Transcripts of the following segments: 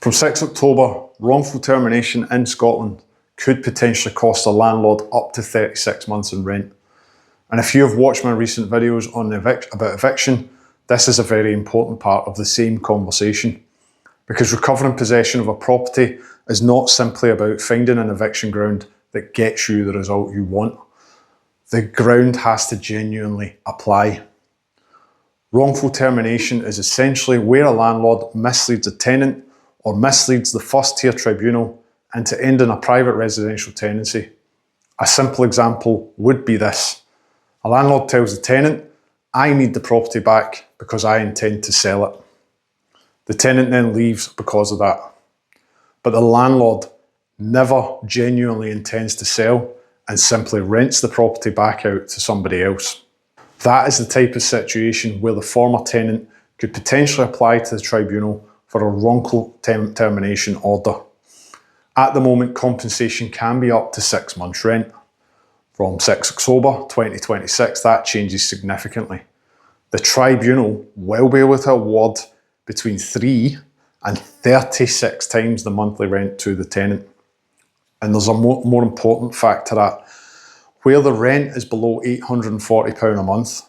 From 6 October, wrongful termination in Scotland could potentially cost a landlord up to 36 months in rent. And if you have watched my recent videos on about eviction, this is a very important part of the same conversation. Because recovering possession of a property is not simply about finding an eviction ground that gets you the result you want. The ground has to genuinely apply. Wrongful termination is essentially where a landlord misleads a tenant or misleads the First-tier Tribunal into ending a private residential tenancy. A simple example would be this. A landlord tells the tenant, "I need the property back because I intend to sell it." The tenant then leaves because of that. But the landlord never genuinely intends to sell and simply rents the property back out to somebody else. That is the type of situation where the former tenant could potentially apply to the tribunal for a wrongful termination order. At the moment, compensation can be up to 6 months' rent. From 6 October 2026, that changes significantly. The tribunal will be able to award between 3 and 36 times the monthly rent to the tenant. And there's a more important fact to that. Where the rent is below £840 a month,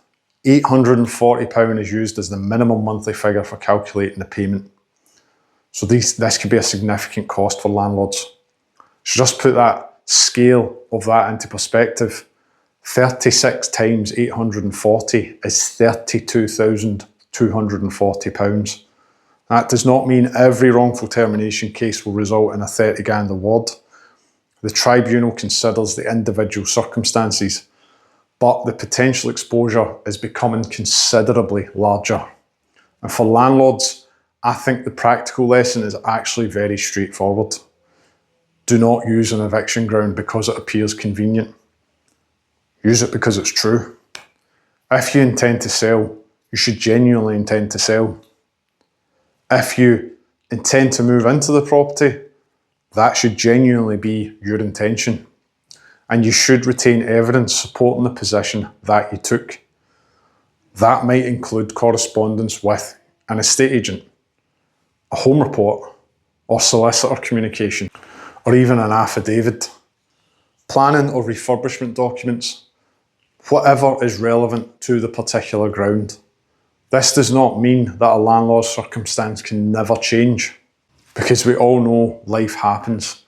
£840 is used as the minimum monthly figure for calculating the payment. So this could be a significant cost for landlords. So just put that scale of that into perspective. 36 times 840 is £32,240. That does not mean every wrongful termination case will result in a 30 grand award. The tribunal considers the individual circumstances, but the potential exposure is becoming considerably larger. And for landlords, I think the practical lesson is actually very straightforward. Do not use an eviction ground because it appears convenient. Use it because it's true. If you intend to sell, you should genuinely intend to sell. If you intend to move into the property, that should genuinely be your intention. And you should retain evidence supporting the position that you took. That might include correspondence with an estate agent, a home report, or solicitor communication, or even an affidavit, planning or refurbishment documents, whatever is relevant to the particular ground. This does not mean that a landlord's circumstance can never change, because we all know life happens.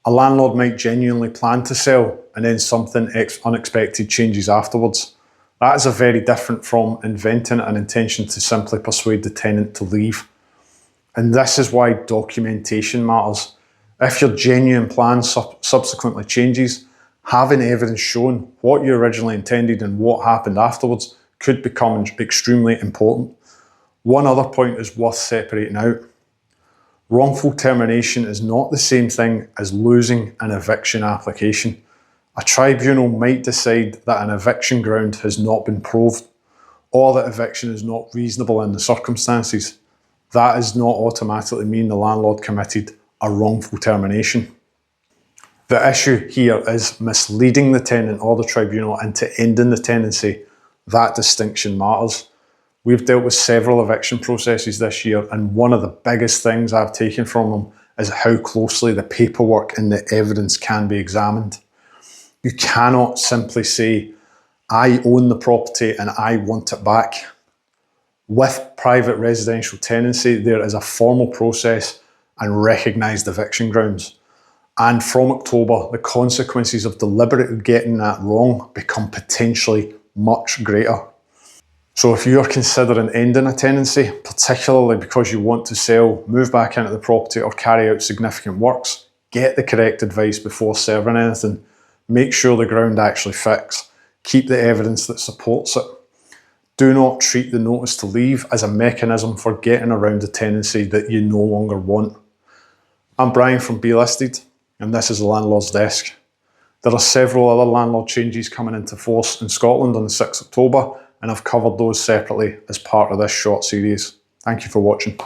A landlord might genuinely plan to sell and then something unexpected changes afterwards. That is very different from inventing an intention to simply persuade the tenant to leave. And this is why documentation matters. If your genuine plan subsequently changes, having evidence showing what you originally intended and what happened afterwards could become extremely important. One other point is worth separating out. Wrongful termination is not the same thing as losing an eviction application. A tribunal might decide that an eviction ground has not been proved, or that eviction is not reasonable in the circumstances. That does not automatically mean the landlord committed a wrongful termination. The issue here is misleading the tenant or the tribunal into ending the tenancy. That distinction matters. We've dealt with several eviction processes this year, and one of the biggest things I've taken from them is how closely the paperwork and the evidence can be examined. You cannot simply say, "I own the property and I want it back." With private residential tenancy, there is a formal process and recognised eviction grounds. And from October, the consequences of deliberately getting that wrong become potentially much greater. So if you're considering ending a tenancy, particularly because you want to sell, move back into the property or carry out significant works, get the correct advice before serving anything. Make sure the ground actually fits. Keep the evidence that supports it. Do not treat the notice to leave as a mechanism for getting around a tenancy that you no longer want. I'm Brian from Be Listed, and this is the Landlord's Desk. There are several other landlord changes coming into force in Scotland on the 6th of October, and I've covered those separately as part of this short series. Thank you for watching.